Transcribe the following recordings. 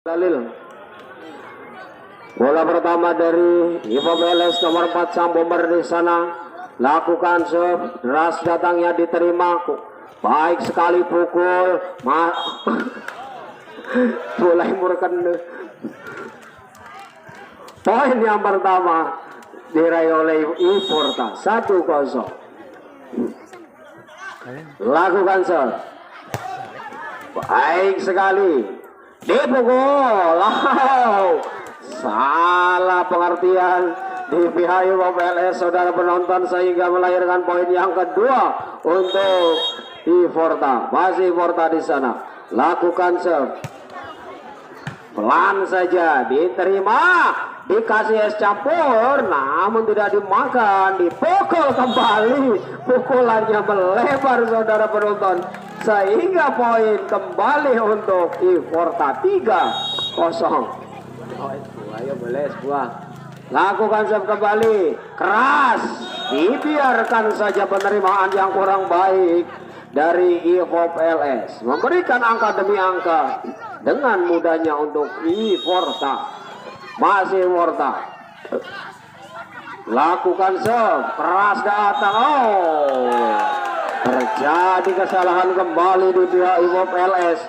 Dalil. Bola pertama dari Ivo Beles nomor 4 sang bomber di sana. Lakukan serve, deras datangnya diterima. Baik sekali pukul. Mulai murken. Poin yang pertama diraih oleh Ivorta 1-0. Lakukan serve. Baik sekali. Dipukul. Salah pengertian di pihak Ivo PLS saudara penonton sehingga melahirkan poin yang kedua untuk Ivorta. Masih Ivorta di sana. Lakukan serve. Pelan saja diterima, dikasih es campur, namun tidak dimakan, dipukul kembali. Pukulannya melebar saudara penonton sehingga poin kembali untuk Ivorta 3-0. Ayo Beles buah. Lakukan serve kembali, keras, dibiarkan saja penerimaan yang kurang baik dari Ivo PLS, memberikan angka demi angka dengan mudahnya untuk Ivorta. Masih Ivorta. Lakukan serve, keras datang. Terjadi kesalahan kembali di pihak Ivo PLS,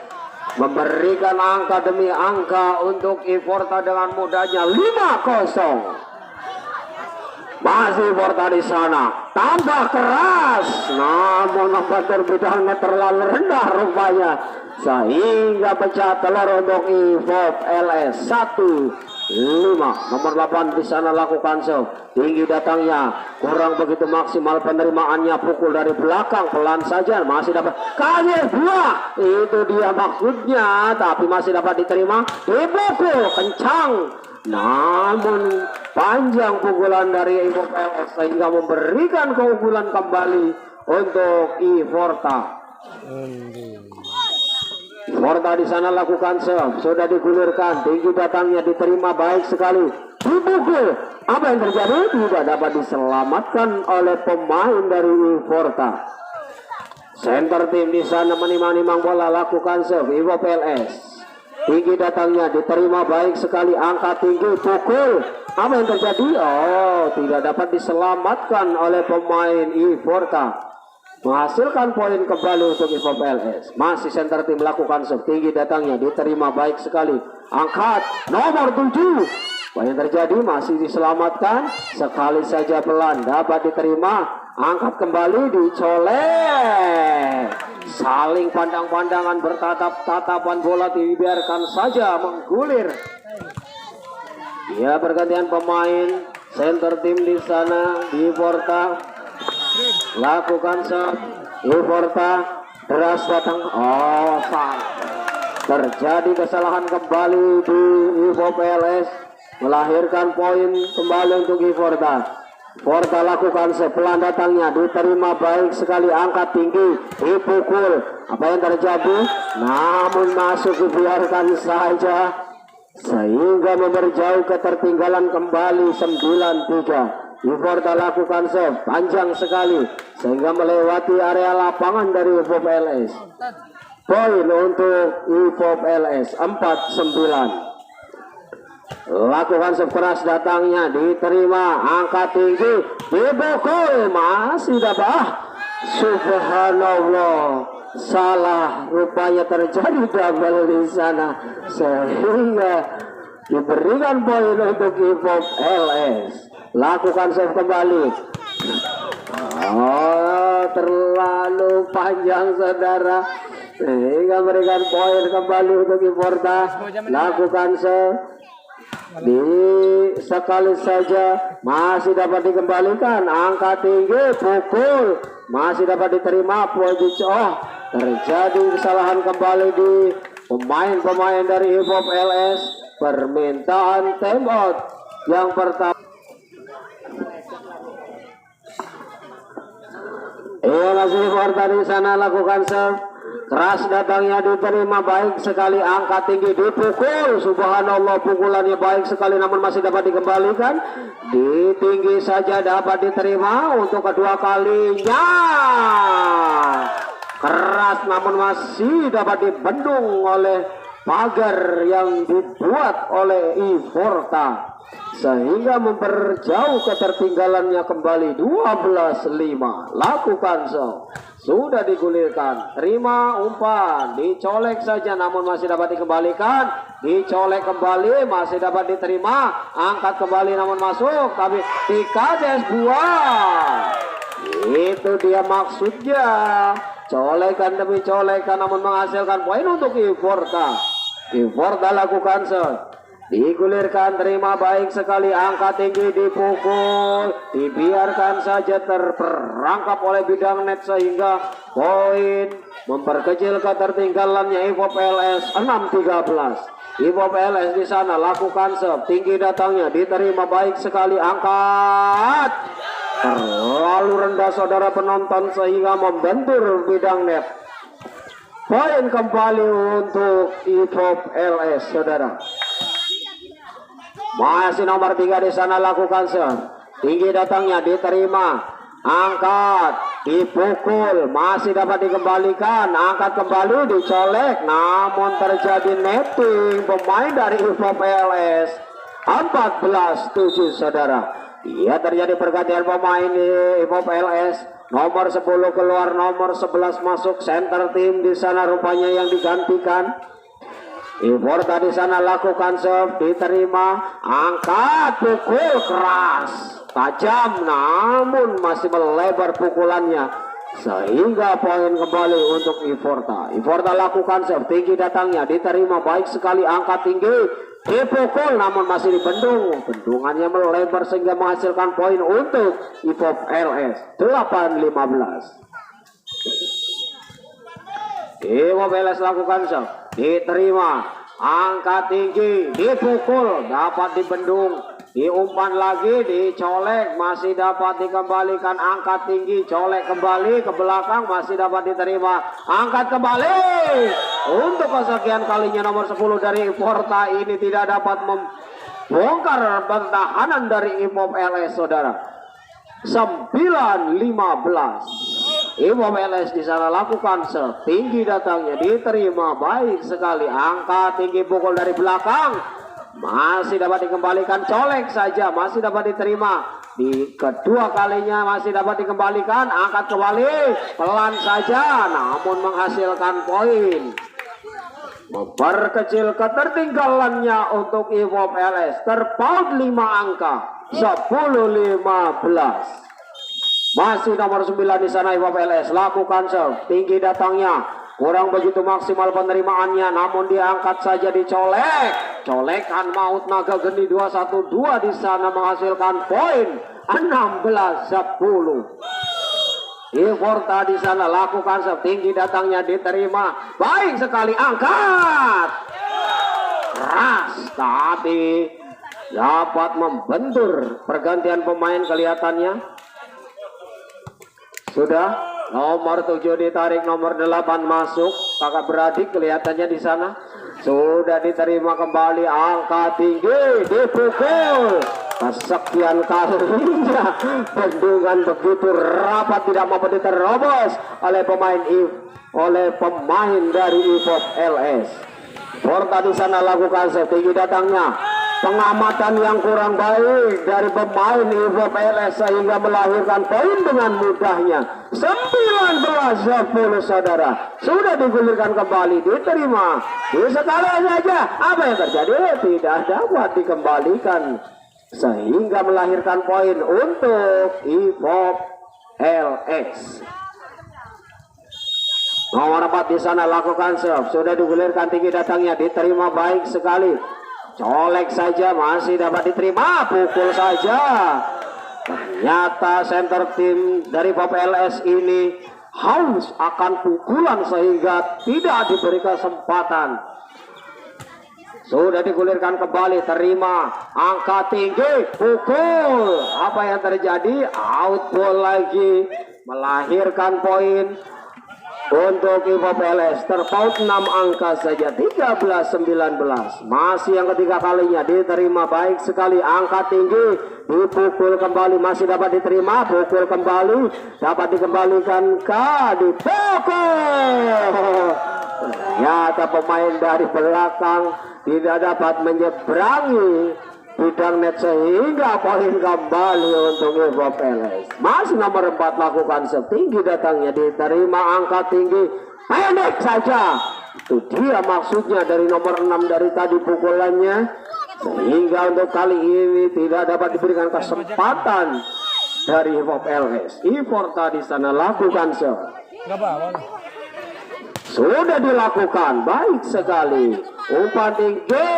memberikan angka demi angka untuk Ivorta dengan mudahnya 5-0. Masih Ivorta di sana, tambah keras, namun nomor terbidangnya terlalu rendah rupanya sehingga pecah telur untuk Ivo PLS 1-5. Nomor 8 di sana lakukan serve, tinggi datangnya, kurang begitu maksimal penerimaannya, pukul dari belakang pelan saja, masih dapat kasih buah, itu dia maksudnya, tapi masih dapat diterima, dipukul kencang, namun panjang pukulan dari Ivo PLS sehingga memberikan keunggulan kembali untuk Ivorta. Ivorta di sana lakukan serve, sudah digulirkan, tinggi datangnya diterima baik sekali, dipukul. Apa yang terjadi? Tidak dapat diselamatkan oleh pemain dari Ivorta. Center tim di sana menimang-nimang bola, lakukan serve Ivo PLS. Tinggi datangnya diterima baik sekali, angka tinggi, pukul. Apa yang terjadi? Tidak dapat diselamatkan oleh pemain Ivorta, menghasilkan poin kembali untuk Ivo PLS. Masih center tim lakukan serve, tinggi datangnya diterima baik sekali, angkat nomor 7. Apa yang terjadi? Masih diselamatkan, sekali saja pelan dapat diterima, angkat kembali, dicolek. Saling pandang-pandangan, bertatap-tatapan, bola dibiarkan saja menggulir. Ya, pergantian pemain center tim di sana di Ivorta. Lakukan serve Ivorta, deras datang. Salah. Terjadi kesalahan kembali di Ivo PLS, melahirkan poin kembali untuk Ivorta. Ivorta lakukan sepelan datangnya, diterima baik sekali, angkat tinggi, dipukul. Apa yang terjadi? Namun masuk, dibiarkan saja sehingga memperjauh ketertinggalan kembali 9-3. Ivorta lakukan serve panjang sekali sehingga melewati area lapangan dari Ivo PLS. Poin untuk Ivo PLS 4-9. Lakukan serve keras datangnya, diterima, angkat tinggi, dipukul, masih dapat. Subhanallah, salah rupanya terjadi double di sana sehingga diberikan poin untuk Ivo PLS. Lakukan serve kembali. Terlalu panjang saudara sehingga memberikan poin kembali untuk Ivorta. Lakukan serve di sekali saja, masih dapat dikembalikan, angka tinggi, pukul, masih dapat diterima, posisi. Terjadi kesalahan kembali di pemain-pemain dari Ivo PLS. Permintaan timeout yang pertama. Masih Ivorta di sana lakukan serve, keras datangnya diterima baik sekali, angka tinggi, dipukul. Subhanallah, pukulannya baik sekali namun masih dapat dikembalikan, di tinggi saja dapat diterima untuk kedua kalinya. Keras namun masih dapat dibendung oleh pagar yang dibuat oleh Ivorta sehingga memperjauh ketertinggalannya kembali 12-5. Lakukan so. Sudah digulirkan, terima umpan, dicolek saja namun masih dapat dikembalikan, dicolek kembali masih dapat diterima, angkat kembali namun masuk, tapi dikades buang. Itu dia maksudnya, colekan demi colekan namun menghasilkan poin untuk Ivorta. Ivorta lakukan digulirkan, terima baik sekali, angkat tinggi, dipukul, dibiarkan saja terperangkap oleh bidang net sehingga poin memperkecil ketertinggalannya Ivop LS 6-13. Ivop LS di sana lakukan tinggi datangnya, diterima baik sekali, angkat terlalu rendah saudara penonton sehingga membentur bidang net. Poin kembali untuk Ivop LS saudara. Masih nomor 3 di sana lakukan tinggi datangnya, diterima, angkat, dipukul, masih dapat dikembalikan, angkat kembali, dicolek, namun terjadi netting pemain dari Ivop LS 14-7 saudara. Ia terjadi pergantian pemain di Ivop LS, nomor 10 keluar, nomor 11 masuk, center tim di sana rupanya yang digantikan. Ivorta di sana lakukan diterima, angkat, pukul keras, tajam, namun masih melebar pukulannya sehingga poin kembali untuk Ivorta. Ivorta lakukan tinggi datangnya, diterima baik sekali, angkat tinggi, dipukul namun masih dibendung, bendungannya melebar sehingga menghasilkan poin untuk Ivop LS 8-15. Ivop LS lakukan diterima, angkat tinggi, dipukul, dapat dibendung, diumpan lagi, dicolek, masih dapat dikembalikan, angkat tinggi, colek kembali ke belakang, masih dapat diterima, angkat kembali. Untuk kesekian kalinya nomor 10 dari Ivorta ini tidak dapat membongkar pertahanan dari Ivop LS saudara. 9-15. Ivop LS di sana lakukan tinggi datangnya, diterima baik sekali, angkat tinggi, pukul dari belakang, masih dapat dikembalikan, colek saja, masih dapat diterima, di kedua kalinya masih dapat dikembalikan, angkat kembali, pelan saja, namun menghasilkan poin, memperkecil ketertinggalannya untuk Ivop LS, terpaut 5 angka, 10-15. Masih nomor 9 di sana Ivop LS lakukan tinggi datangnya, kurang begitu maksimal penerimaannya, namun diangkat saja, dicolek, colekan maut naga geni 212 di sana menghasilkan poin 16-10. Ivorta di sana lakukan tinggi datangnya, diterima baik sekali, angkat keras tapi dapat membentur pergantian pemain kelihatannya. Sudah nomor 7 ditarik, nomor 8 masuk, kakak beradik kelihatannya di sana. Sudah diterima kembali, angkat tinggi, dipukul. Kesekian kalinya bendungan begitu rapat tidak mampu diterobos oleh pemain dari Ivop LS. Ivorta di sana lakukan tinggi datangnya, pengamatan yang kurang baik dari pemain Ivop LS sehingga melahirkan poin dengan mudahnya. 19-10 saudara. Sudah digulirkan kembali, diterima, sekali saja. Apa yang terjadi? Tidak dapat dikembalikan sehingga melahirkan poin untuk Ivop LS. Nomor 4 di sana lakukan sudah digulirkan, tinggi datangnya, diterima baik sekali, colek saja, masih dapat diterima, pukul saja. Ternyata center tim dari Ivop LS ini haus akan pukulan sehingga tidak diberi kesempatan. Sudah digulirkan kembali, terima, angkat tinggi, pukul. Apa yang terjadi? Out ball lagi, melahirkan poin untuk Ivop LS, terpaut 6 angka saja, 13-19. Masih yang ketiga kalinya, diterima baik sekali, angkat tinggi, dipukul kembali, masih dapat diterima, pukul kembali, dapat dikembalikan, dipukul. Ternyata pemain dari belakang tidak dapat menyeberangi bidang net sehingga poin kembali untuk Evop LS. Masih nomor 4 lakukan setinggi datangnya, diterima angka tinggi pendek saja. Itu dia maksudnya dari nomor 6 dari tadi pukulannya, sehingga untuk kali ini tidak dapat diberikan kesempatan dari Evop LS. Ivorta di sana lakukan serve. Sudah dilakukan baik sekali, umpan tinggi.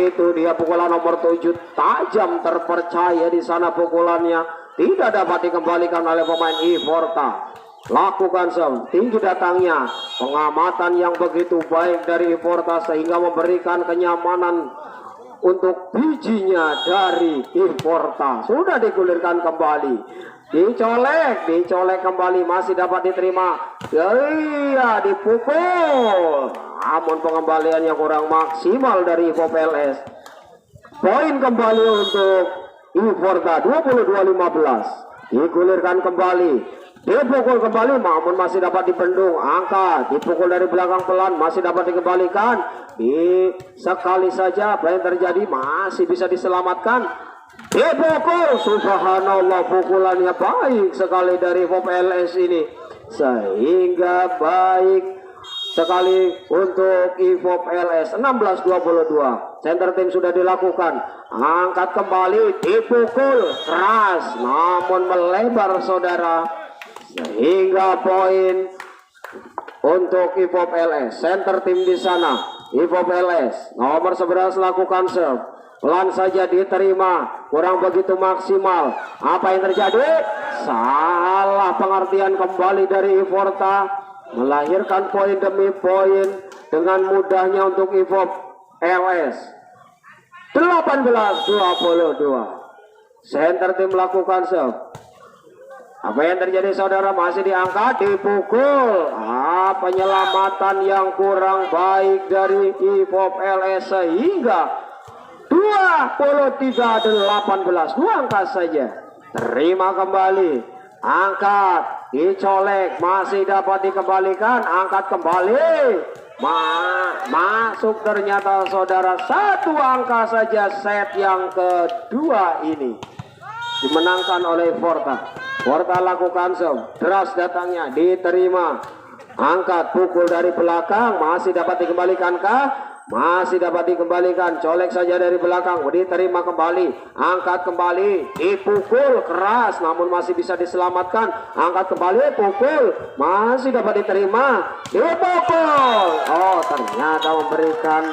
Itu dia pukulan nomor 7, tajam terpercaya di sana pukulannya, tidak dapat dikembalikan oleh pemain Ivorta. Lakukan serve tinggi datangnya, pengamatan yang begitu baik dari Ivorta sehingga memberikan kenyamanan untuk bijinya dari Ivorta. Sudah digulirkan kembali, dicolek kembali, masih dapat diterima. Iya, dipukul. Namun pengembaliannya kurang maksimal dari Evop LS. Poin kembali untuk Ivorta 22-15. Digulirkan kembali, dipukul kembali, namun masih dapat dibendung. Angkat, dipukul dari belakang pelan, masih dapat dikembalikan. Sekali saja apa yang terjadi, masih bisa diselamatkan. Dipukul, subhanallah, pukulannya baik sekali dari Evop LS ini, sehingga baik sekali untuk Evop LS. 16-22. Center tim sudah dilakukan, angkat kembali, dipukul keras namun melebar saudara, sehingga poin untuk Evop LS. Center tim di sana Evop LS nomor 11 lakukan serve, pelan saja diterima, kurang begitu maksimal. Apa yang terjadi? Salah pengertian kembali dari Ivorta, melahirkan poin demi poin dengan mudahnya untuk Evop LS. 18-22. Center tim melakukan serve. Apa yang terjadi saudara? Masih diangkat, dipukul. Penyelamatan yang kurang baik dari Evop LS sehingga 23-18. 2 angka saja. Terima kembali, angkat, dicolek, masih dapat dikembalikan, angkat kembali, masuk ternyata saudara. 1 angka saja. Set yang kedua ini dimenangkan oleh Ivorta. Ivorta lakukan serve, deras datangnya, diterima, angkat, pukul dari belakang, masih dapat dikembalikan kah? Masih dapat dikembalikan, colek saja dari belakang, diterima kembali, angkat kembali, dipukul keras namun masih bisa diselamatkan, angkat kembali, pukul, masih dapat diterima, dipukul. Oh, ternyata memberikan